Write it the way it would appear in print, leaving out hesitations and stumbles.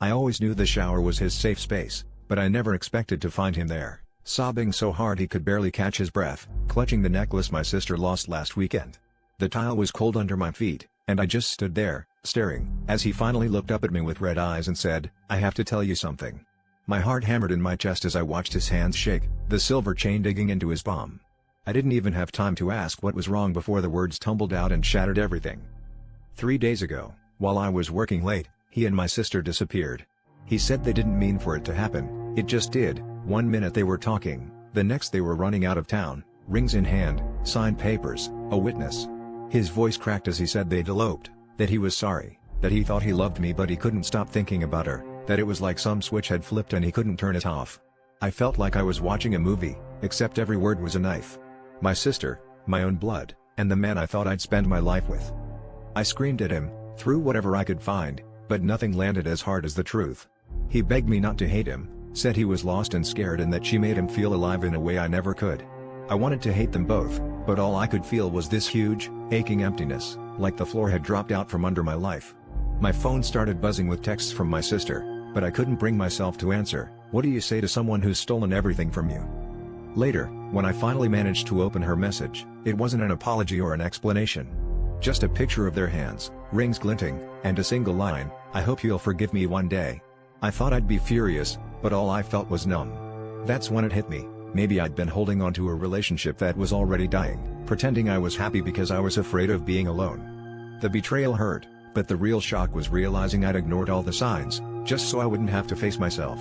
I always knew the shower was his safe space, but I never expected to find him there, sobbing so hard he could barely catch his breath, clutching the necklace my sister lost last weekend. The tile was cold under my feet, and I just stood there, staring, as he finally looked up at me with red eyes and said, "I have to tell you something." My heart hammered in my chest as I watched his hands shake, the silver chain digging into his palm. I didn't even have time to ask what was wrong before the words tumbled out and shattered everything. 3 days ago, while I was working late, he and my sister disappeared. He said they didn't mean for it to happen, it just did. 1 minute they were talking, the next they were running out of town, rings in hand, signed papers, a witness. His voice cracked as he said they'd eloped, that he was sorry, that he thought he loved me but he couldn't stop thinking about her, that it was like some switch had flipped and he couldn't turn it off. I felt like I was watching a movie, except every word was a knife. My sister, my own blood, and the man I thought I'd spend my life with. I screamed at him, threw whatever I could find, but nothing landed as hard as the truth. He begged me not to hate him, said he was lost and scared and that she made him feel alive in a way I never could. I wanted to hate them both, but all I could feel was this huge, aching emptiness, like the floor had dropped out from under my life. My phone started buzzing with texts from my sister, but I couldn't bring myself to answer. What do you say to someone who's stolen everything from you? Later, when I finally managed to open her message, it wasn't an apology or an explanation. Just a picture of their hands, rings glinting, and a single line, "I hope you'll forgive me one day." I thought I'd be furious, but all I felt was numb. That's when it hit me. Maybe I'd been holding on to a relationship that was already dying, pretending I was happy because I was afraid of being alone. The betrayal hurt, but the real shock was realizing I'd ignored all the signs, just so I wouldn't have to face myself.